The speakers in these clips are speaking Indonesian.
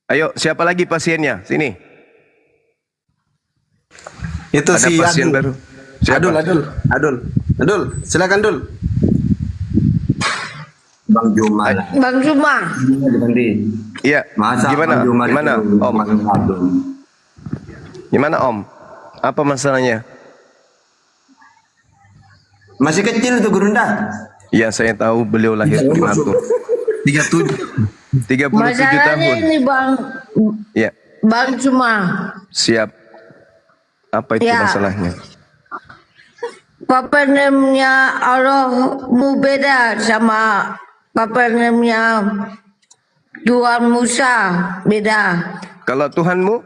Ayo, siapa lagi pasiennya? Sini. Itu Ada si pasien baru. Siapa? Adul, silakan Dul. Bang Juma. Bang Juma. Iya. Masa Gimana? Bang Juma Gimana, itu Om? Adul? Gimana, Om? Apa masalahnya? Masih kecil tuh Gurunda. Iya, saya tahu beliau lahir prematur. 37 Masalahnya tahun. ini Iya, Bang Juma. siap. Apa itu Ya. masalahnya? Papa namanya Allahmu beda sama papa namanya Tuhan Musa, beda. Kalau Tuhanmu?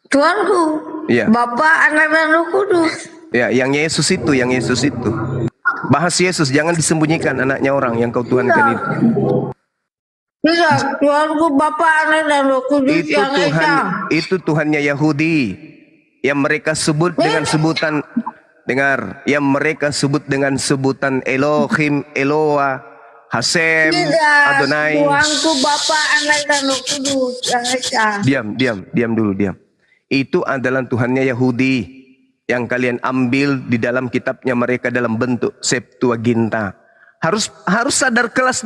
Tuhanku, Iya. Bapa, Anak dan Roh Kudus. Ya, yang Yesus itu. Bahas Yesus, jangan disembunyikan anaknya orang yang kau tuhankan itu. Tidak, Tuhanku, Bapa, Anak dan Roh Kudus Itu yang Tuhan, Esa. itu Tuhannya Yahudi yang mereka sebut dengan sebutan, dengar, yang mereka sebut dengan sebutan Elohim, Eloah, Hasem, Tidak, Adonai. Tuhanku, Bapa, Anak dan Roh Kudus yang Esa. Diam dulu. Itu adalah Tuhannya Yahudi yang kalian ambil di dalam kitabnya mereka dalam bentuk Septuaginta. Harus sadar kelas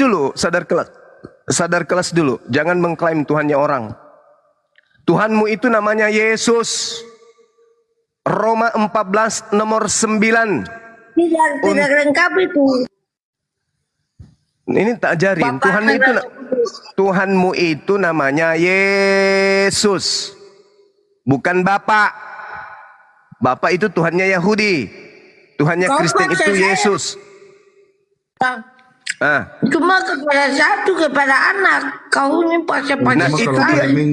dulu. Jangan mengklaim Tuhannya orang. Tuhanmu itu namanya Yesus. Roma 14 nomor 9. Tidak lengkap itu. Ini tak ajarin. Bapa, Tuhanmu Anak itu dan Roh Kudus. Tuhanmu itu namanya Yesus. Bukan Bapak. Bapak itu Tuhannya Yahudi. Tuhannya Kau Kristen paksa itu saya. Yesus. Cuma kepada satu, kepada anak. Kau ini paksa-paksa. Nah, itu Kalau dia. framing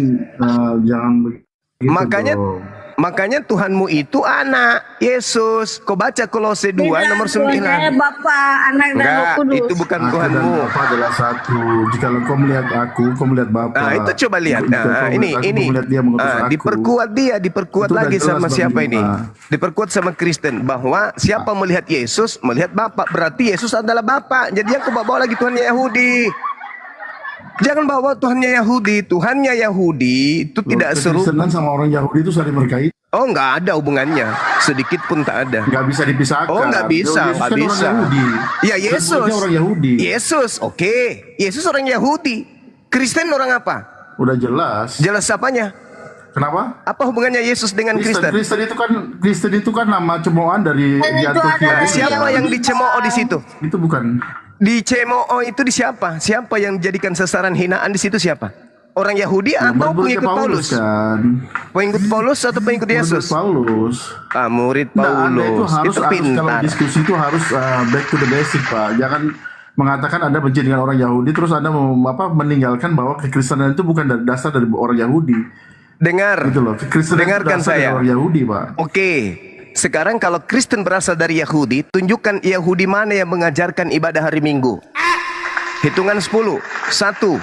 jangan begitu. Makanya dong. makanya Tuhanmu itu anak Yesus. Kau baca Kolose 2 nomor 9. Saya Bapa, Anak dan Roh Enggak, Kudus. itu bukan Aku dan Tuhanmu. Bapa adalah satu. Jika kau melihat aku, kau melihat Bapa. Nah, itu coba lihat. Jika kau Nah, melihat aku, ini. kau melihat dia mengutus aku. Diperkuat Itu udah lagi jelas, sama Bang siapa Juma. ini? Diperkuat sama Kristen bahwa siapa melihat Yesus, melihat Bapa. Berarti Yesus adalah Bapa. Jadi aku bawa lagi Tuhannya Yahudi. Jangan bawa Tuhannya Yahudi. Tuhannya Yahudi itu tidak serupa. Kekristenan sama orang Yahudi itu saling berkait. Oh, nggak ada hubungannya. Sedikit pun tak ada. Nggak bisa dipisahkan. Oh, nggak bisa, Yesus nggak kan bisa. Orang Yahudi. Ya, Yesus. Sebutnya orang Yahudi. Yesus, oke. Yesus orang Yahudi. Kristen orang apa? Udah jelas. Jelas apanya? Kenapa? Apa hubungannya Yesus dengan Kristen? Kristen itu kan nama cemoohan dari Dan di itu Antioquia. adalah Siapa yang dicemooh di situ? Itu bukan. Dicemooh itu di siapa? Siapa yang dijadikan sasaran hinaan di situ siapa? Orang Yahudi atau Murid-muridnya pengikut Paulus? kan. Pengikut Paulus atau pengikut Murid Yesus? Paulus. Murid Nah, Anda itu Paulus. harus, Itu kalau pintar. diskusi itu harus back to the basic, Pak. Jangan mengatakan Anda benci dengan orang Yahudi terus Anda meninggalkan bahwa kekristenan itu bukan dasar dari orang Yahudi. Dengar. Gitu loh. Kekristenan itu Dengarkan dasar dari saya. orang Yahudi, Pak. Oke. Sekarang kalau Kristen berasal dari Yahudi, tunjukkan Yahudi mana yang mengajarkan ibadah hari Minggu. Hitungan 10. 1,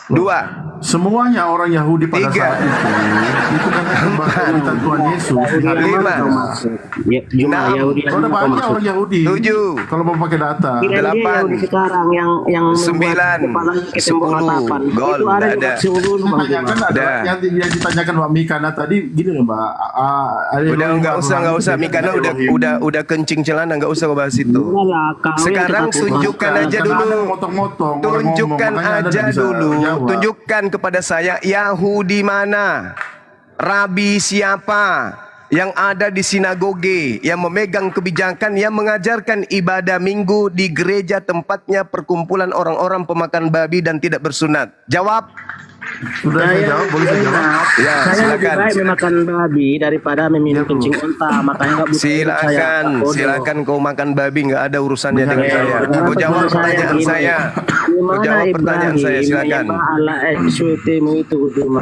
2, Semuanya orang Yahudi pada 3, saat itu kan pemberitaan Tuhan Yesus di hari 5, Ya, Juma Enam. Yahudi Kalau ada banyak orang Yahudi. 7, Kalau mau pakai data. Kirain dia 8, Yahudi sekarang yang 9, membuat kepalanya ke tembok 10. ratapan. Gol, Itu ada nggak di ada. Maksud dulu, Bang Juma. Tanyakan ada Udah. yang ditanyakan Mbak Mikana tadi gini loh Mbak. Udah nggak usah Mikana udah kencing celana, nggak usah bahas itu. Udah, kau yang Sekarang kita tunjukkan tuhan. aja Karena dulu. Anda motong-motong orang Tunjukkan ngomong, makanya Anda aja nggak bisa dulu. jawab. Tunjukkan kepada saya Yahudi mana? Rabi siapa? Yang ada di sinagoge, yang memegang kebijakan, yang mengajarkan ibadah minggu di gereja tempatnya perkumpulan orang-orang pemakan babi dan tidak bersunat. Jawab. Sudah saya jawab, boleh saya jawab? Ya, Saya lebih silakan. baik memakan babi daripada meminum Ya, Bu. kencing unta. Makanya nggak butuh Silakan, silakan kau makan babi, nggak ada urusannya Benar, dengan ya. saya. Kau jawab pertanyaan saya. Kau jawab pertanyaan saya, silakan. Ala SWT-mu itu Juma.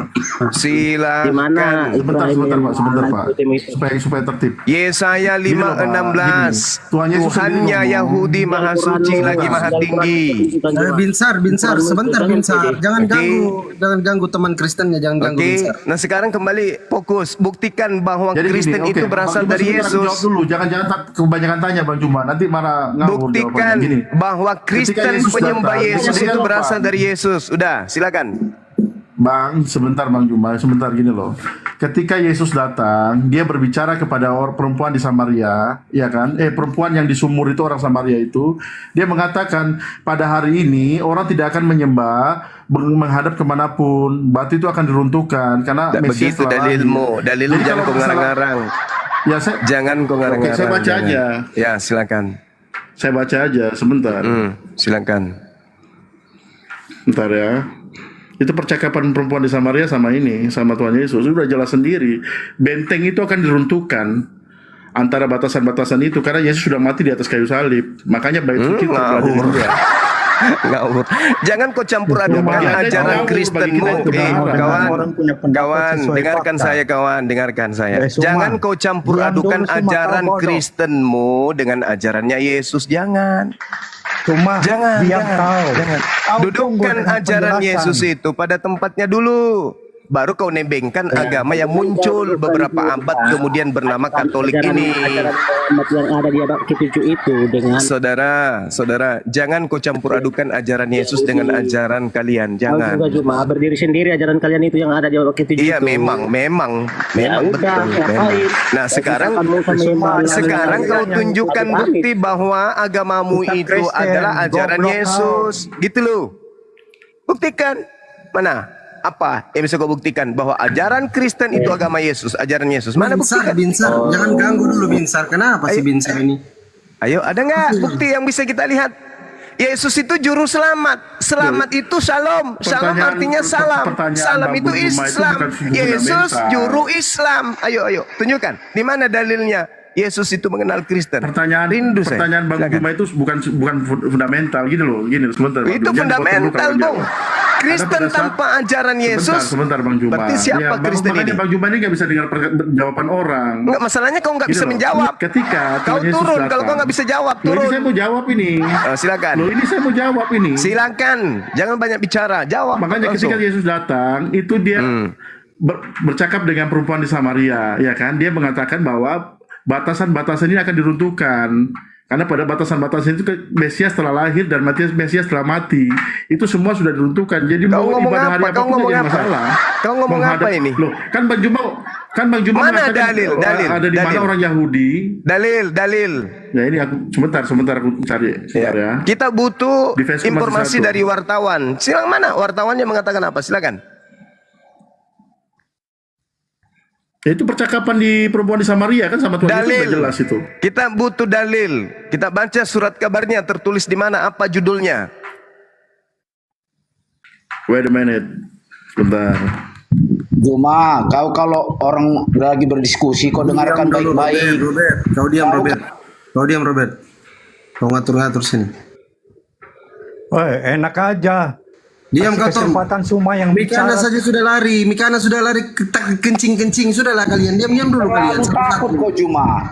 Silakan. Di mana Sebentar, Ibrahim Pak, sebentar Pak. SWT-mu itu? Supaya tertib. Yesaya Gini loh, Pak, 5:16. gini. Tuhan Yesus sendiri Tuhannya ngomong. Yahudi maha suci lagi maha tinggi. Binsar, sebentar Binsar, jangan Oke. ganggu ganggu teman Kristennya, jangan ganggu Oke, Binsar. nah sekarang kembali fokus, buktikan bahwa Jadi Kristen gini, itu oke, berasal Bang Juma, dari sebentar aku jawab Yesus. dulu, jangan kebanyakan tanya Bang Juma, nanti marah ngawur Buktikan jawabannya. Gini, bahwa Kristen Yesus penyembah datang, Yesus ketika itu apa? berasal dari Yesus. Udah, silakan. Bang, sebentar Bang Juma, sebentar gini loh. Ketika Yesus datang, dia berbicara kepada perempuan di Samaria, ya kan? Perempuan yang di sumur itu, orang Samaria itu, dia mengatakan pada hari ini orang tidak akan menyembah menghadap kemanapun, batu itu akan diruntuhkan karena Tak Mesias begitu telah lahir. dalilmu. Dalilmu Jadi jangan kalau kau masalah- ngarang-ngarang. Ya saya, Jangan kau ngarang-ngarang. Oke, saya baca jangan. aja. Ya, silakan. Saya baca aja sebentar. Silakan. Bentar ya. Itu percakapan perempuan di Samaria sama ini, sama Tuhan Yesus. Sudah jelas sendiri. Benteng itu akan diruntuhkan antara batasan-batasan itu karena Yesus sudah mati di atas kayu salib. Makanya bait suci tetap berada di ngawur. dia. Ngawur. Jangan kau campur adukan bagi Anda itu ajaran ngawur, bagi Kristenmu. kita itu ngawur. Kawan, Orang punya pendapat kawan, sesuai dengarkan fakta. saya kawan, dengarkan saya. Suma, Jangan kau campur diam adukan dulu, Suma, ajaran kau bodoh. Kristenmu dengan ajarannya Yesus. Jangan. Cuma Jangan, diam jangan, kau. jangan. Kau tunggu Dudukkan dengan ajaran penjelasan. Yesus itu pada tempatnya dulu. Baru kau nebengkan agama yang muncul beberapa abad kemudian bernama Katolik ini. Ajaran Muhammad yang ada di abad ke-7 itu dengan Saudara, jangan kau campur adukan ajaran Yesus dengan ajaran kalian. kau Jangan. juga cuma berdiri sendiri ajaran kalian itu yang ada di abad ke-7 Iya, itu. memang Ya udah, betul. Memang. ngapain? Nah, sekarang Semua sekarang kau yang tunjukkan Abid-abid. bukti bahwa agamamu Kita itu Kristen, adalah ajaran goblok Yesus. Gitu loh. Buktikan. Mana? Apa yang bisa kau buktikan bahwa ajaran Kristen itu agama Yesus, ajaran Yesus? Mana buktikan? Binsar, jangan ganggu dulu Binsar. Kenapa sih Binsar ini? Ayo, ada nggak bukti yang bisa kita lihat? Yesus itu juru selamat. Selamat itu salam. Salam Pertanyaan- artinya salam. pertanyaan Salam Bang itu Bung Juma itu Islam. bukan Yesus fundamental. juru Islam. Ayo, tunjukkan. Di mana dalilnya? Yesus itu mengenal Kristen. Pertanyaan Rindu saya. pertanyaan Bang Silakan. Juma itu bukan fundamental gini loh, sebentar. Bang Itu Juma. Jangan fundamental, dipotong dulu Bung. kalau jawab. Kristen Ada pada saat- tanpa ajaran Yesus. Sebentar Bang Juma. Berarti siapa Kristen makanya ini? Bang Juma ini nggak bisa dengar jawaban orang. Enggak, masalahnya kau nggak Gini bisa loh, menjawab. Ketika Kau Tuhan Yesus turun. Kalau datang. kau nggak bisa jawab, Loh, ini turun. saya mau jawab ini. Silakan. Loh ini saya mau jawab ini. Silakan. Jangan banyak bicara. Jawab. Makanya langsung. ketika Yesus datang, itu dia bercakap dengan perempuan di Samaria, ya kan? Dia mengatakan bahwa batasan-batasan ini akan diruntuhkan. Karena pada batasan-batasan itu Mesias telah lahir dan Mesias telah mati. Itu semua sudah diruntuhkan. Jadi Kau mau ngomong ibadah hari apa? Kau apapun ngomong jadi apa? masalah. Kau ngomong apa ini? Loh, kan Bang Juma Mana mengatakan, dalil? ada di mana Dalil. orang Yahudi. Dalil. Ya ini aku sebentar aku cari ya. Kita butuh Di Facebook informasi masih satu. dari wartawan. Silang mana? Wartawannya mengatakan apa? Silakan. Ya, itu percakapan di perempuan di Samaria kan sama Tuhan Yesus Dalil. sudah jelas itu. Kita butuh dalil. Kita baca surat kabarnya tertulis di mana, apa judulnya? Wait a minute. Sebentar. Cuma kau kalau orang lagi berdiskusi kau dengarkan baik-baik. Robert. Kau diam Robert. Kau ngatur-ngatur sini. Woi, enak aja. Diam kau Kasih Tom. kesempatan Suma yang Mikana bicara. saja sudah lari. Mikana sudah lari kencing-kencing. Sudahlah kalian. Diam dulu kalian. Terlalu takut kau Cuma.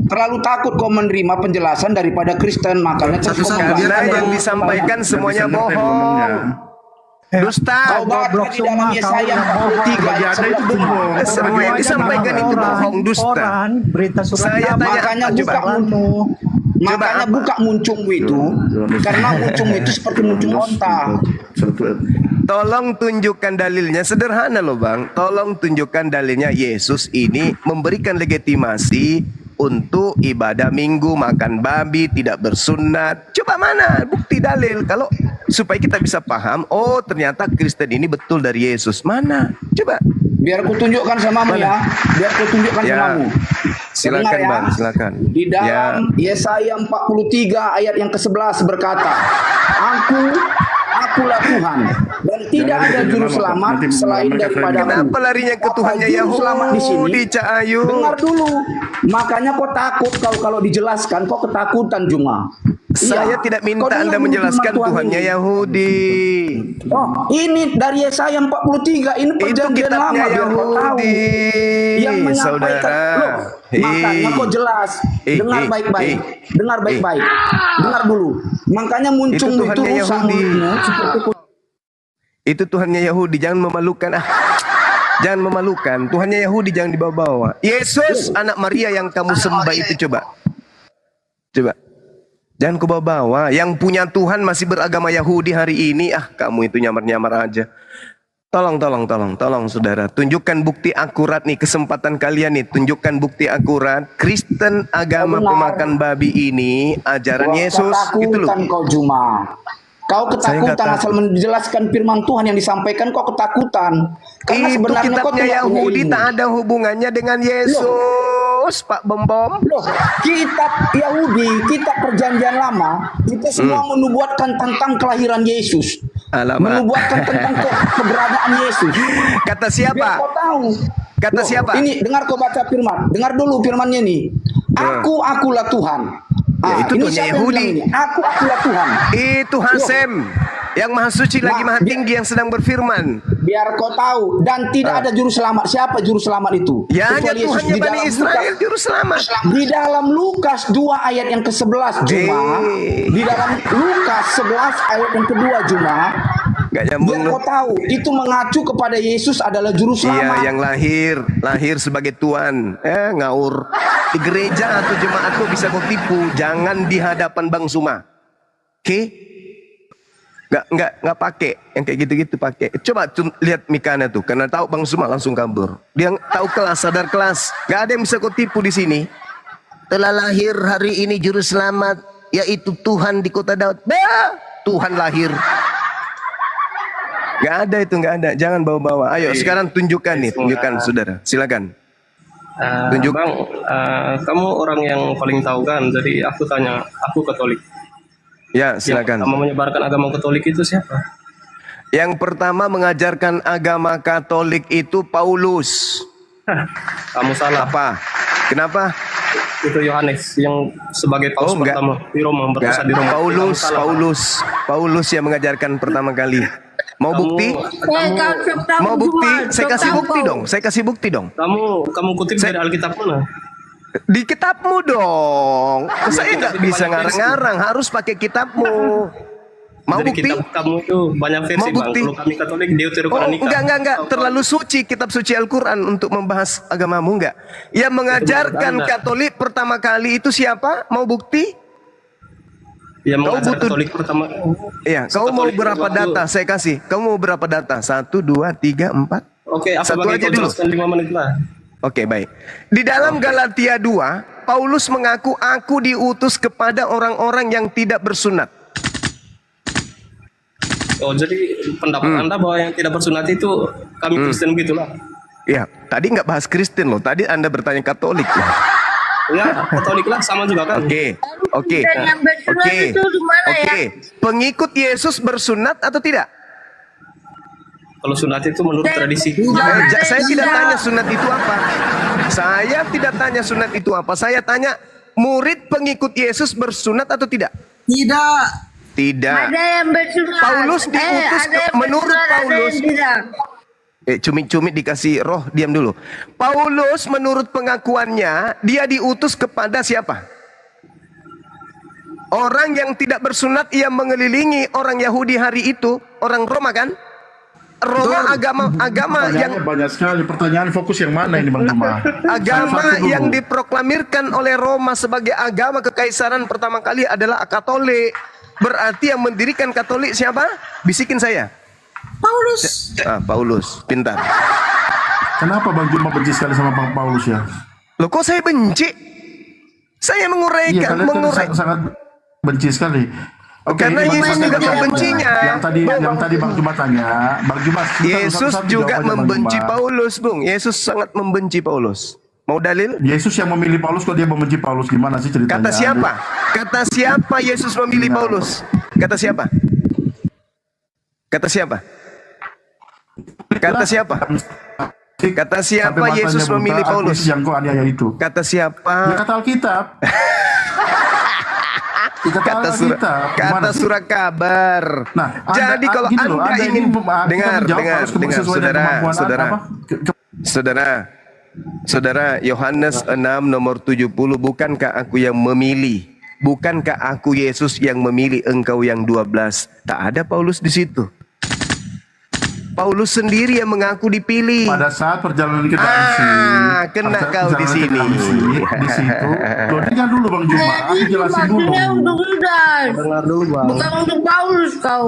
Terlalu takut kau menerima penjelasan daripada Kristen, makanya terus kau Satu-satu, membantah. Karena yang disampaikan semuanya Nggak bisa ngerti ngomongnya. bohong. Dusta. Kau baca Goblok di dalam semua, Yesaya kau yang 43 Bagi ayat Anda itu 11. bohong. Semua yang disampaikan itu bohong, dusta. Koran, berita surat Saya kabar. tanya, Makanya coba. buka Koranmu. Makanya apa? buka muncungmu itu. Karena muncungmu itu seperti muncung onta. Tolong tunjukkan dalilnya. Sederhana loh Bang. Tolong tunjukkan dalilnya. Yesus ini memberikan legitimasi untuk ibadah minggu, makan babi, tidak bersunat. Coba mana bukti dalil? Kalau supaya kita bisa paham, oh ternyata Kristen ini betul dari Yesus. Mana? Coba. Biar aku tunjukkan samamu ya. Biar aku tunjukkan Ya. samamu. Silakan Dengar ya. Bang, silakan. Di dalam Yesaya 43 ayat yang ke-11 berkata, Akulah Tuhan dan tidak ada juru selamat selain daripadaku. Kenapa larinya ke Apa Tuhannya juru selamat di sini? Yahudi, Cak Ayu? Dengar dulu. Makanya kau takut kalau dijelaskan kau ketakutan Juma. Saya Iya. tidak Kau minta dengar Anda dulu menjelaskan firman Tuhan Tuhannya ini. Yahudi. Oh, ini dari Yesaya 43 ini Itu perjanjian kitabnya lama biar kau tahu. Yahudi. Yang menyampaikan Saudara. loh, makanya kau jelas. Dengar baik-baik. Dengar baik-baik. Dengar dulu. Makanya muncung itu Tuhannya rusak Yahudi. mulutmu seperti Itu Tuhannya Yahudi, jangan memalukan. Jangan memalukan. Tuhannya Yahudi jangan dibawa-bawa. Yesus anak Maria yang kamu sembah itu coba. Jangan kau bawa-bawa. Yang punya Tuhan masih beragama Yahudi hari ini. Kamu itu nyamar-nyamar aja. Tolong saudara. Tunjukkan bukti akurat nih, kesempatan kalian nih. Tunjukkan bukti akurat. Kristen agama pemakan babi ini ajaran Yesus. Gitu loh. Kau Juma. Kau ketakutan asal menjelaskan firman Tuhan yang disampaikan, kau ketakutan. Karena Itu sebenarnya kau kitabnya tidak punya Yahudi ilmu. tak ada hubungannya dengan Yesus, Pak Bom. Loh, kitab Yahudi, kitab perjanjian lama, itu semua menubuatkan tentang kelahiran Yesus. Alamak. Menubuatkan tentang keberadaan Yesus. Kata Biar siapa? kau tahu. Kata Loh, siapa? Ini dengar kau baca firman. Dengar dulu firmannya nih. Akulah Tuhan. Ya, itu ini Tuhannya siapa yang Yahudi. bilang ini? Akulah Tuhan. Itu Hasem, yang maha suci lagi maha tinggi yang sedang berfirman. Biar kau tahu, dan tidak ada juru selamat. Siapa juru selamat itu? Ya hanya Kecuali Yesus. Tuhannya Bani Israel juru selamat. Di dalam Lukas 2 ayat yang ke-11 Juma. Di dalam Lukas 11 ayat yang kedua Juma. Gak nyambung Biar lu. kau tahu, itu mengacu kepada Yesus adalah juru selamat. Iya, yang lahir sebagai Tuhan. Ngaur. Di gereja atau jemaat kau bisa kau tipu, jangan di hadapan Bang Suma. Oke? Nggak pakai yang kayak gitu-gitu pakai. Coba lihat Mikana tuh, karena tahu Bang Suma langsung kabur. Dia tahu kelas, sadar kelas. Nggak ada yang bisa kau tipu di sini. Telah lahir hari ini juru selamat, yaitu Tuhan di kota Daud. Tuhan lahir. Nggak ada itu, nggak ada. Jangan bawa-bawa. Ayo sekarang tunjukkan nih, tunjukkan saudara. Silakan. Tunjuk. Bang, kamu orang yang paling tahu kan, jadi aku tanya, aku Katolik. Ya, silakan. Yang pertama menyebarkan agama Katolik itu siapa? Yang pertama mengajarkan agama Katolik itu Paulus. Kamu salah. Apa? Kenapa? Itu Yohanes yang sebagai paus enggak. pertama di Roma, berpusat di Roma. Paulus yang mengajarkan pertama kali. Mau bukti? kau Mau bukti? Saya kasih tahu bukti kau. dong. Saya kasih bukti dong. Kamu kutip dari Alkitab mana? Di kitabmu dong. Saya kitab nggak itu bisa banyak versi. ngarang-ngarang. Harus pakai kitabmu. Mau Dari bukti? kitab kamu itu banyak versi, Mau Bang. bukti? Kalau kami Katolik, Oh, Deuterokanonika. enggak. Terlalu suci kitab suci Al-Quran untuk membahas agamamu, enggak. Yang mengajarkan Anda. Katolik pertama kali itu siapa? Mau bukti? Yang Kau mengajar butuh- Katolik pertama. Iya, kau mau Katolik berapa waktu- data? Saya kasih. Kamu mau berapa data? 1, 2, 3, 4? Oke, aku Satu bagi aja kau dulu. jelaskan 5 menit lah. Oke, baik. Di dalam Galatia 2, Paulus mengaku aku diutus kepada orang-orang yang tidak bersunat. Oh, jadi pendapat Anda bahwa yang tidak bersunat itu kami Kristen begitulah. Ya, tadi nggak bahas Kristen loh. Tadi Anda bertanya Katolik. Ya, Katolik lah sama juga kan. Oke. Dan yang bersunat Oke. itu di mana ya? Oke. Pengikut Yesus bersunat atau tidak? Kalau sunat itu menurut Dan- tradisi. Saya tidak tanya sunat itu apa. Saya tidak tanya sunat itu apa. Saya tanya murid pengikut Yesus bersunat atau tidak? Tidak. Tidak. Ada yang bersunat. Paulus diutus ada yang menurut bersunat, ada Paulus. yang tidak. Cumit-cumit dikasih roh, diam dulu. Paulus menurut pengakuannya, dia diutus kepada siapa? Orang yang tidak bersunat, ia mengelilingi orang Yahudi hari itu, orang Roma kan? Roma agama yang Pertanyaannya banyak sekali. Pertanyaan fokus yang mana ini Bang Juma? agama Satu-satu dulu. yang diproklamirkan oleh Roma sebagai agama kekaisaran pertama kali adalah Katolik. Berarti yang mendirikan Katolik siapa? Bisikin saya. Paulus. Paulus, pintar. Kenapa Bang Juma benci sekali sama Bang Paulus ya? Loh, kok saya benci? Saya Iya, menguraikan, kalian kan sangat benci sekali. Oke, Karena ini Bang Yesus Juma juga tanya. membencinya. Yang tadi Bang Juma tanya, Bang Juma Yesus satu-satu juga jawab aja, Bang membenci Juma. Paulus, Bung. Yesus sangat membenci Paulus. Mau dalil? Yesus yang memilih Paulus kok dia membenci Paulus, gimana sih ceritanya? Kata siapa? Kata siapa Yesus memilih Paulus? Kata siapa? Kata siapa? Kata siapa? Kata siapa Sampai Yesus matanya memilih buta, aku Paulus? yang kau aniaya itu. Kata Ya siapa? kata Alkitab. Kata surat kabar. Nah, Jadi kalau gini loh, Anda ingin kita dengar, menjawab harus sesuai dengan kemampuan saudara. apa? Saudara, Yohanes 6 nomor 70, bukankah aku yang memilih? Bukankah aku Yesus yang memilih engkau yang 12? Tak ada Paulus di situ. Paulus sendiri yang mengaku dipilih. Pada saat perjalanan ke Damsik, kena pada saat kau di perjalanan ke sini. Damsik, di situ, loh, dengar dulu Bang Juma, aku Jadi itu jelasin dulu. maksudnya untuk Yudas. Dengar dulu bang. Bukan untuk Paulus kau.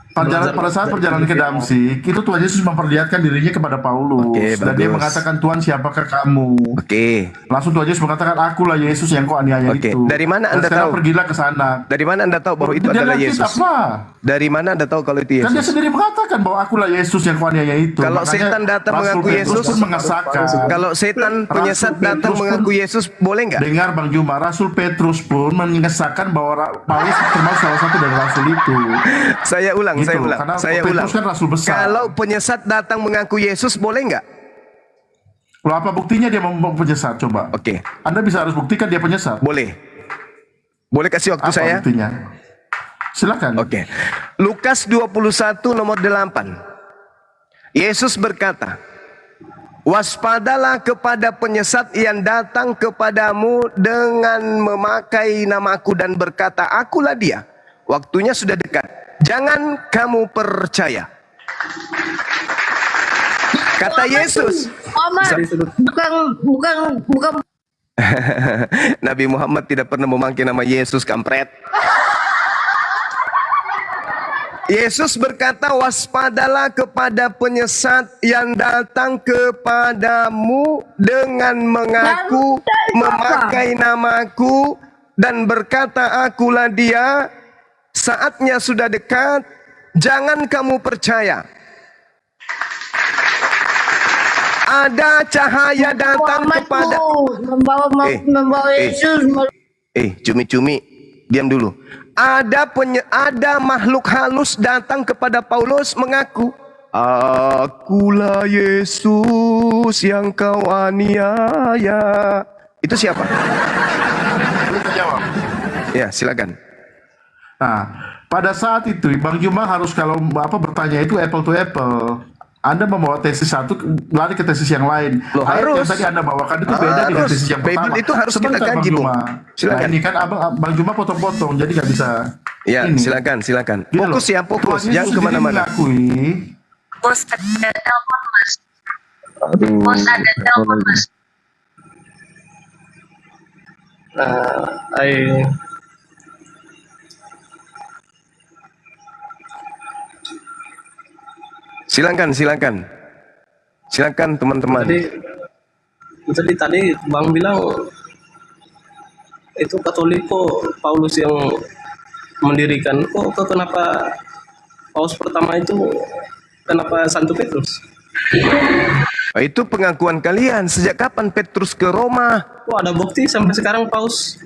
Pada saat perjalanan ke Damsik, itu Tuhan Yesus memperlihatkan dirinya kepada Paulus. Oke, dan dia bagus. mengatakan, Tuhan siapakah kamu? Oke. Langsung Tuhan Yesus mengatakan, akulah Yesus yang kau aniaya Oke. itu. Dari mana Dan Anda sekarang tahu? pergilah ke sana. Dari mana Anda tahu bahwa itu Dia adalah lihat Yesus? kitab, lah. Dari mana Anda tahu kalau itu Kan dia Yesus? sendiri mengatakan bahwa akulah Yesus yang kau aniaya itu. Kalau Makanya setan datang Rasul mengaku Petrus Yesus, pun mengesahkan. Kalau setan penyesat Rasul datang Petrus pun- mengaku Yesus, boleh nggak? Dengar Bang Juma, Rasul Petrus pun mengesahkan bahwa Paulus termasuk salah satu dari rasul itu. Saya ulang, Gitu, saya ulang, karena saya Petrus ulang. kan rasul besar. Kalau penyesat datang mengaku Yesus, boleh nggak? Loh, apa buktinya dia mau penyesat? Coba. Oke. Anda bisa harus buktikan dia penyesat. Boleh. Boleh kasih waktu Apa saya? buktinya? Silakan. Oke. Lukas 21 nomor 8. Yesus berkata, waspadalah kepada penyesat yang datang kepadamu dengan memakai namaku dan berkata, akulah dia. Waktunya sudah dekat. Jangan kamu percaya. Kata Yesus. Muhammad, bukan Nabi Muhammad tidak pernah memakai nama Yesus, kampret. Yesus berkata, waspadalah kepada penyesat yang datang kepadamu dengan mengaku memakai namaku dan berkata, akulah dia. Saatnya sudah dekat, jangan kamu percaya. Ada cahaya datang kepada membawa Yesus. cumi-cumi, diam dulu. Ada makhluk halus datang kepada Paulus mengaku, akulah Yesus yang kau aniaya. Itu siapa? Jawab. Ya, silakan. Nah, pada saat itu Bang Juma harus kalau bertanya itu apple to apple. Anda membawa tesis satu, lari ke tesis yang lain. Loh, Ayat harus. yang tadi Anda bawakan itu beda dengan Harus. tesis yang Bible pertama. itu harus kita Sebentar, Bang kaji, Bung. Juma. Silakan. Nah, ini kan Bang Juma potong-potong, jadi nggak bisa. Ya, ini. silakan. Gitu Fokus loh. ya, fokus. Tuhan Jangan Yesus sendiri kemana-mana. mengakui, Bos ada telepon mas. Bos ada telepon mas. Silakan teman-teman. Tadi Bang bilang itu Katolik kok Paulus yang mendirikan. Kok kenapa Paus pertama itu kenapa Santo Petrus? Itu pengakuan kalian. Sejak kapan Petrus ke Roma? Kok ada bukti sampai sekarang Paus?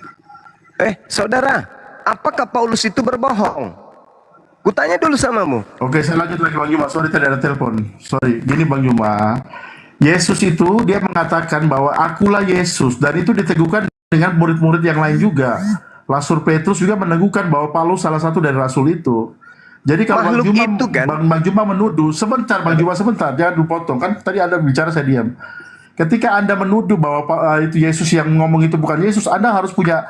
Saudara, apakah Paulus itu berbohong? Kutanya dulu samamu. Oke, saya lanjut lagi Bang Juma. Sorry, tadi ada telepon. Sorry, gini Bang Juma. Yesus itu dia mengatakan bahwa akulah Yesus, dan itu diteguhkan dengan murid-murid yang lain juga. Rasul Petrus juga meneguhkan bahwa Paulus salah satu dari rasul itu. Jadi kalau Bang Makhluk Juma, itu kan? Bang Juma menuduh, sebentar Bang Juma, sebentar, jangan dipotong. Kan tadi Anda bicara, saya diam. Ketika Anda menuduh bahwa itu Yesus yang ngomong itu bukan Yesus, Anda harus punya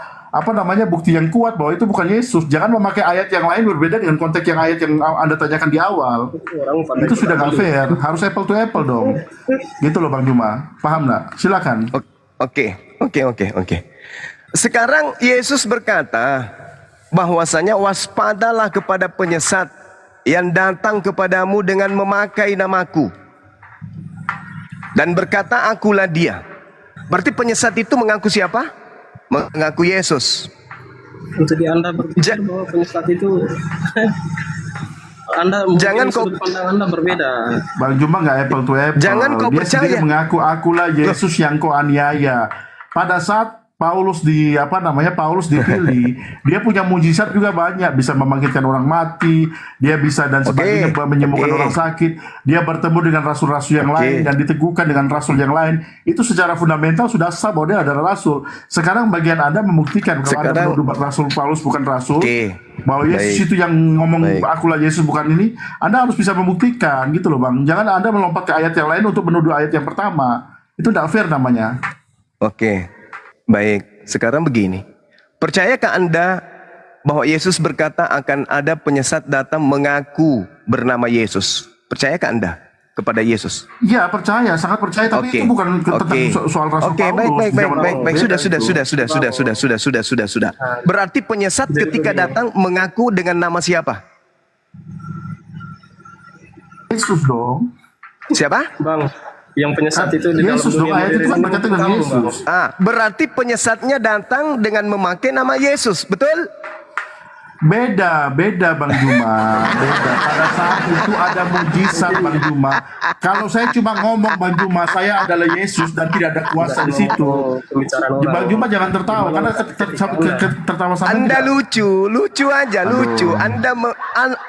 bukti yang kuat bahwa itu bukan Yesus. Jangan memakai ayat yang lain berbeda dengan konteks yang ayat yang Anda tanyakan di awal. Itu sudah nggak fair. Harus apple to apple dong. Gitu loh Bang Juma. Paham nggak? Silakan. Oke. Sekarang Yesus berkata bahwasanya waspadalah kepada penyesat yang datang kepadamu dengan memakai namaku dan berkata akulah dia. Berarti penyesat itu mengaku siapa? Mengaku Yesus. Jadi Anda berpikir bahwa penyesat itu Anda Jangan kau- sudut pandang Anda berbeda. Bang Juma nggak apple to apple. Jangan kau Dia percaya. sendiri mengaku akulah Yesus yang kau aniaya. Pada saat Paulus Paulus dipilih, dia punya mujizat juga banyak, bisa membangkitkan orang mati, dia bisa dan sebagainya menyembuhkan Oke. orang sakit, dia bertemu dengan rasul-rasul yang Oke. lain dan diteguhkan dengan rasul yang lain. Itu secara fundamental sudah sah bahwa dia adalah rasul. Sekarang bagian Anda membuktikan kalau Anda Sekarang- menuduh Rasul Paulus bukan rasul, Oke. bahwa Yesus Baik. itu yang ngomong Baik. akulah Yesus bukan ini, Anda harus bisa membuktikan gitu loh Bang. Jangan Anda melompat ke ayat yang lain untuk menuduh ayat yang pertama. Itu tidak fair namanya. Oke, baik. Sekarang begini, percayakah Anda bahwa Yesus berkata akan ada penyesat datang mengaku bernama Yesus? Percayakah Anda kepada Yesus? Ya percaya, sangat percaya, tapi Oke. itu bukan tentang Oke. soal Rasul Oke, Paulus. baik. Zaman Baik. beda Sudah. Berarti penyesat ketika datang mengaku dengan nama siapa? Yesus dong. Siapa? Bang, yang penyesat itu di dalam Yesus dong, dunia ayat itu kan modern berkaitan dengan kamu, Bang. Yesus. Berarti penyesatnya datang dengan memakai nama Yesus, betul? Beda Bang Juma. Beda. Pada saat itu ada mujizat Bang Juma. Kalau saya cuma ngomong Bang Juma, saya adalah Yesus dan tidak ada kuasa di situ. Pembicaraan orang. Bang Juma jangan tertawa karena tertawa sama Anda tidak. lucu aja, lucu.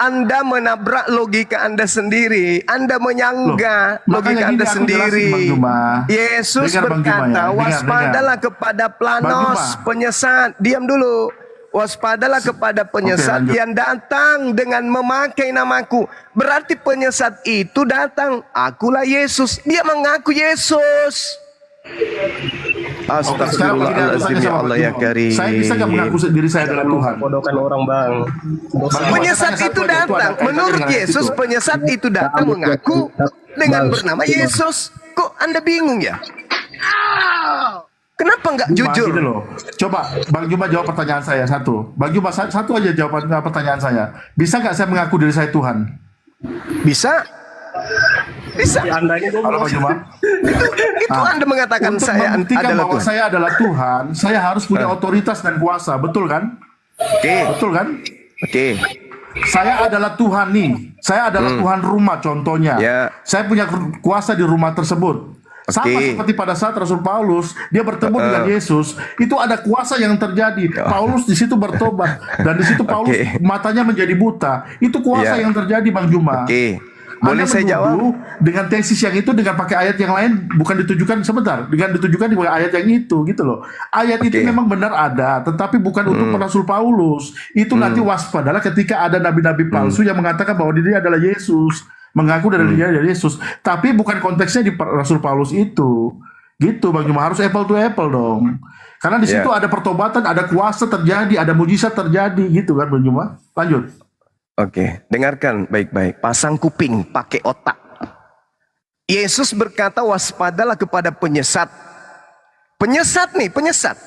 Anda menabrak logika Anda sendiri. Anda menyangga Loh, makanya logika gini Anda aku sendiri. jelasin, Bang Juma. Yesus Dengar, Bang Juma, berkata, ya. Dengar. waspadalah kepada planos, Bang Juma. penyesat. Diam dulu. Waspadalah kepada penyesat lanjut. yang datang dengan memakai namaku. Berarti penyesat itu datang. Akulah Yesus. Dia mengaku Yesus. Astagfirullahaladzim, ya Allah ya Karim. Saya bisa nggak mengaku diri saya adalah Tuhan? Bodohkan orang, Bang. Dosa. Penyesat itu datang. Menurut Yesus, penyesat itu datang mengaku dengan bernama Yesus. Kok Anda bingung ya? Kenapa nggak jujur? Gini loh. Coba Bang Juma jawab pertanyaan saya satu. Bang Juma satu aja jawaban pertanyaan saya. Bisa nggak saya mengaku diri saya Tuhan? Bisa? Bisa. Anda ini Halo Bang Juma. Itu Anda mengatakan Untuk saya membuktikan adalah bahwa Tuhan. saya adalah Tuhan, saya harus punya otoritas dan kuasa, betul kan? Oke, Betul kan? oke. Saya adalah Tuhan nih. Saya adalah Tuhan rumah contohnya. Ya. Saya punya kuasa di rumah tersebut. Sama Oke. seperti pada saat Rasul Paulus dia bertemu dengan Yesus, itu ada kuasa yang terjadi. Paulus di situ bertobat dan di situ Paulus Oke. matanya menjadi buta. Itu kuasa Ya. yang terjadi Bang Juma. Oke. Boleh Anda saya menuduh jawab? dengan tesis yang itu dengan pakai ayat yang lain bukan ditujukan sebentar, dengan ditujukan di ayat yang itu gitu loh. Ayat itu Oke. memang benar ada, tetapi bukan untuk Rasul Paulus. Itu nanti waspadalah ketika ada nabi-nabi palsu yang mengatakan bahwa diri adalah Yesus, mengaku dari diri adalah Yesus, tapi bukan konteksnya di Rasul Paulus itu. Gitu Bang Juma, harus apple to apple dong. Karena di situ ada pertobatan, ada kuasa terjadi, ada mujizat terjadi gitu kan Bang Juma. Lanjut. Oke, dengarkan baik-baik. Pasang kuping, pakai otak. Yesus berkata, waspadalah kepada penyesat. Penyesat nih, penyesat.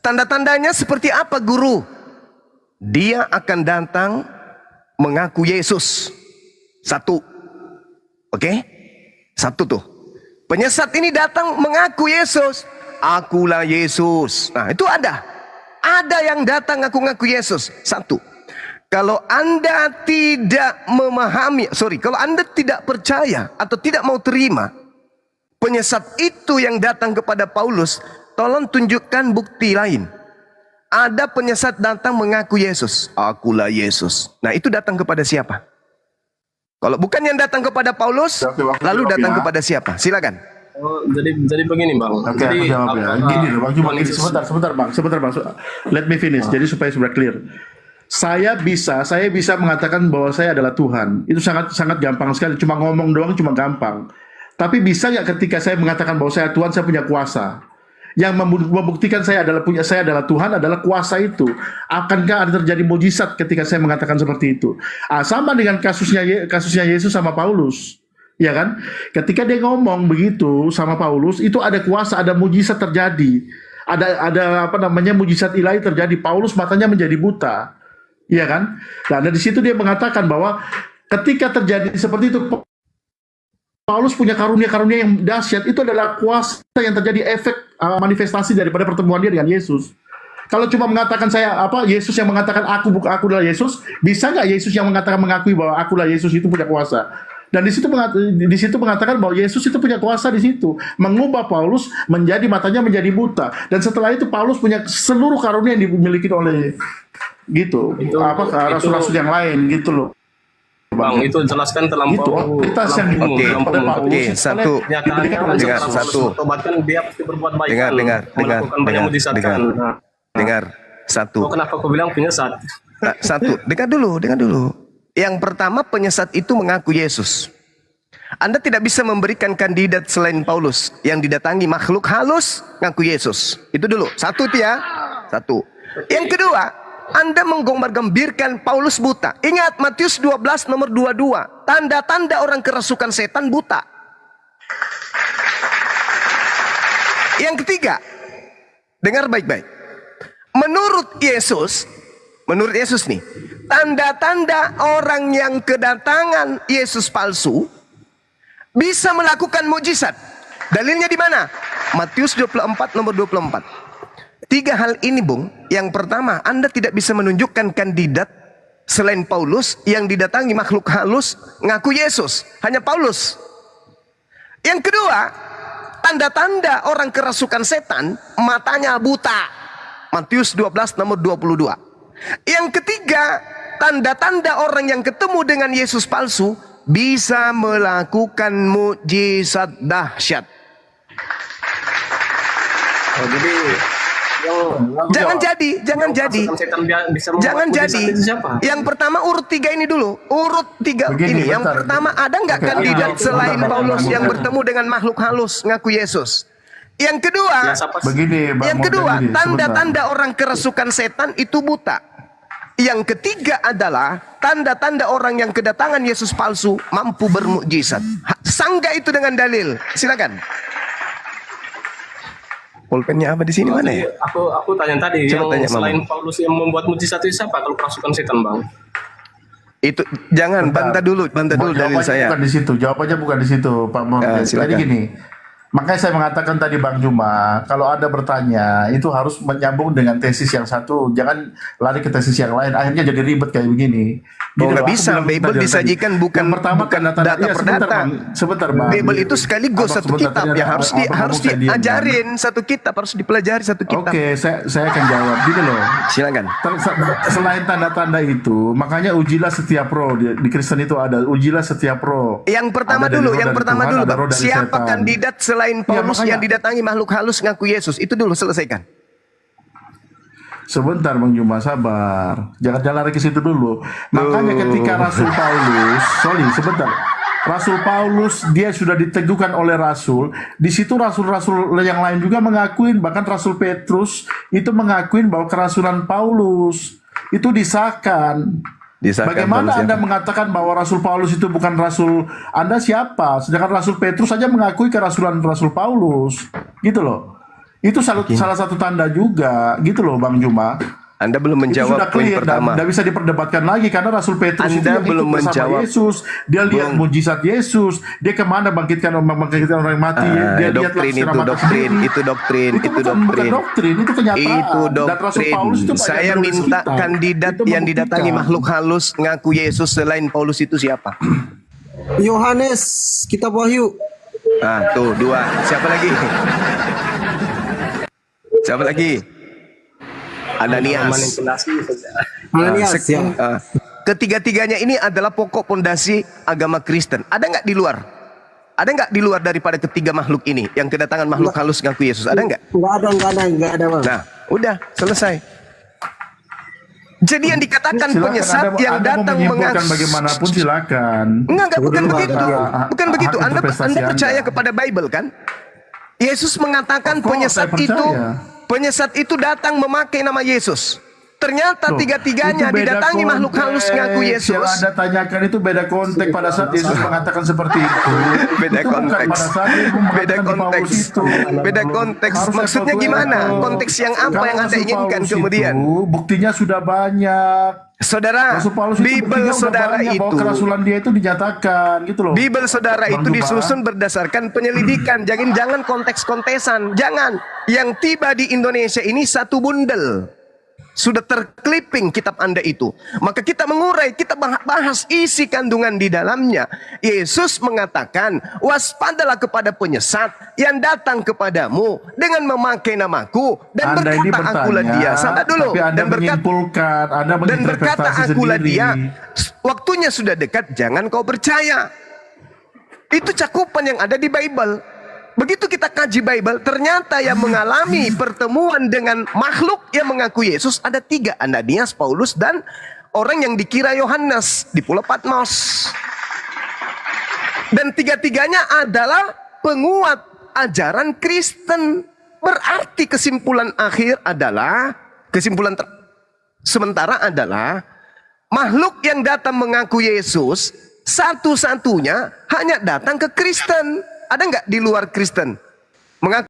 Tanda-tandanya seperti apa, guru? Dia akan datang mengaku Yesus. Satu. Oke? Satu tuh. Penyesat ini datang mengaku Yesus. Akulah Yesus. Nah, itu ada. Ada yang datang ngaku-ngaku Yesus. Satu. Kalau Anda tidak memahami, kalau Anda tidak percaya atau tidak mau terima penyesat itu yang datang kepada Paulus, tolong tunjukkan bukti lain. Ada penyesat datang mengaku Yesus. Akulah Yesus. Nah, itu datang kepada siapa? Kalau bukan yang datang kepada Paulus, lalu datang kepada siapa? Silakan. Oh, jadi begini, Bang. Oke, Jadi aku jawab ya. Gini loh Bang Juma, gini, sebentar Bang. Let me finish. Jadi supaya sudah clear. Saya bisa mengatakan bahwa saya adalah Tuhan. Itu sangat gampang sekali. Cuma ngomong doang cuma gampang. Tapi bisa nggak ketika saya mengatakan bahwa saya Tuhan, saya punya kuasa? Yang membuktikan saya adalah Tuhan adalah kuasa itu. Akankah ada terjadi mujizat ketika saya mengatakan seperti itu? Sama dengan kasusnya Yesus sama Paulus. Ya kan? Ketika dia ngomong begitu sama Paulus, itu ada kuasa, ada mujizat terjadi. Ada mujizat ilahi terjadi. Paulus matanya menjadi buta. Iya kan? Nah, di situ dia mengatakan bahwa ketika terjadi seperti itu, Paulus punya karunia-karunia yang dahsyat. Itu adalah kuasa yang terjadi, efek manifestasi daripada pertemuan dia dengan Yesus. Kalau cuma mengatakan Yesus yang mengatakan aku adalah Yesus, bisa nggak Yesus yang mengakui bahwa akulah Yesus itu punya kuasa? Dan di situ mengatakan bahwa Yesus itu punya kuasa di situ, mengubah Paulus matanya menjadi buta. Dan setelah itu Paulus punya seluruh karunia yang dimiliki oleh rasul-rasul yang lain gitu loh. Bang, itu jelaskan terlampau. Itu otoritas yang Oke, pada Paulus. satu. Dengar, satu. Tobatkan dia pasti berbuat baik. Dengar, satu. Kenapa kau bilang penyesat? Nah, satu, dengar dulu. Yang pertama, penyesat itu mengaku Yesus. Anda tidak bisa memberikan kandidat selain Paulus yang didatangi makhluk halus ngaku Yesus. Itu dulu. Satu itu ya. Satu. Yang kedua, Anda menggombar-gembirkan Paulus buta. Ingat Matius 12 nomor 22. Tanda-tanda orang kerasukan setan buta. Yang ketiga, dengar baik-baik. Menurut Yesus nih, tanda-tanda orang yang kedatangan Yesus palsu bisa melakukan mujizat. Dalilnya di mana? Matius 24 nomor 24. 3 hal ini, Bung. Yang pertama, Anda tidak bisa menunjukkan kandidat selain Paulus yang didatangi makhluk halus ngaku Yesus. Hanya Paulus. Yang kedua, tanda-tanda orang kerasukan setan, matanya buta. Matius 12 nomor 22. Yang ketiga, tanda-tanda orang yang ketemu dengan Yesus palsu bisa melakukan mukjizat dahsyat. Oh, jadi Jangan jadi. Jangan jadi. Yang pertama urut 3 ini dulu. Urut 3 ini. Yang pertama, ada nggak kandidat selain Paulus yang bertemu dengan makhluk halus ngaku Yesus? Yang kedua, tanda-tanda orang kerasukan setan itu buta. Yang ketiga adalah tanda-tanda orang yang kedatangan Yesus palsu mampu bermukjizat. Sanggah itu dengan dalil. Silakan. Pulpennya apa di sini mana ya? Aku tanya tadi, Coba yang tanya, selain Paulus yang membuat mujizat itu siapa kalau kerasukan setan, Bang? Itu jangan bantah dulu dalil saya. Bukan di situ, jawabannya bukan di situ, Pak Mon. Jadi gini, makanya saya mengatakan tadi Bang Juma, kalau Anda bertanya itu harus menyambung dengan tesis yang satu, jangan lari ke tesis yang lain. Akhirnya jadi ribet kayak begini. Oh, nggak bisa. Bible disajikan bukan data per data. Sebentar, Bang. Bible itu sekaligus satu kitab ya, harus diajarin satu kitab, harus dipelajari satu kitab. Oke, saya akan jawab. Gini loh. Silakan. Selain tanda-tanda itu, makanya ujilah setiap roh di Kristen itu ada ujilah setiap roh. Yang pertama dulu, Bang. Siapa kandidat selain Paulus yang didatangi makhluk halus ngaku Yesus? Itu dulu selesaikan. Sebentar Bang Juma, sabar. Jangan lari ke situ dulu. Makanya ketika Rasul Paulus dia sudah diteguhkan oleh Rasul. Di situ rasul-rasul yang lain juga mengakuin, bahkan Rasul Petrus itu mengakuin bahwa kerasulan Paulus itu disahkan. Bagaimana Anda mengatakan bahwa Rasul Paulus itu bukan Rasul? Anda siapa? Sedangkan Rasul Petrus saja mengakui kerasulan Rasul Paulus. Gitu loh. Itu salah satu tanda juga, gitu loh Bang Juma. Anda belum menjawab poin pertama. Tidak bisa diperdebatkan lagi karena Rasul Petrus itu yang belum ikut bersama Yesus. Dia lihat mujizat Yesus. Dia kemana bangkitkan orang mati. Dia lihat itu doktrin. Bukan doktrin, itu kenyataan. Itu Dan Rasul Paulus itu saya minta kandidat yang didatangi makhluk halus ngaku Yesus selain Paulus itu siapa? Yohanes, kitab Wahyu. Tuh 2. Siapa lagi? Ananias. Ya. Ketiga-tiganya ini adalah pokok pondasi agama Kristen. Ada nggak di luar? Ada nggak di luar daripada ketiga makhluk ini yang kedatangan makhluk halus ngaku Yesus? Ada nggak? Nggak ada, Bang. Nah, udah selesai. Jadi yang dikatakan penyesat yang datang mengaku bagaimanapun silakan. Enggak, bukan begitu. Anda percaya kepada Bible kan? Yesus mengatakan penyesat itu datang memakai nama Yesus. Ternyata tiga-tiganya didatangi makhluk halus ngaku Yesus. Yang Anda tanyakan itu beda konteks pada saat Yesus mengatakan seperti itu. Beda konteks. Maksudnya gimana? Konteks yang apa yang Anda inginkan kemudian? Buktinya sudah banyak. Saudara, Bible saudara itu, kerasulan dia itu dinyatakan, gitu loh. Bible saudara itu disusun berdasarkan penyelidikan. Jangan konteks-kontesan. Jangan. Yang tiba di Indonesia ini satu bundel. Sudah terkliping kitab Anda itu. Maka kita mengurai, kita bahas isi kandungan di dalamnya. Yesus mengatakan, waspadalah kepada penyesat yang datang kepadamu dengan memakai namaku dan berkata akulah dia. Sabar dulu. Dan berkata akulah dia. Waktunya sudah dekat, jangan kau percaya. Itu cakupan yang ada di Bible. Begitu kita kaji Bible, ternyata yang mengalami pertemuan dengan makhluk yang mengaku Yesus ada 3. Ananias, Paulus, dan orang yang dikira Yohanes di Pulau Patmos. Dan 3-tiganya adalah penguat ajaran Kristen. Berarti kesimpulan akhir adalah sementara adalah makhluk yang datang mengaku Yesus satu-satunya hanya datang ke Kristen. Ada nggak di luar Kristen mengaku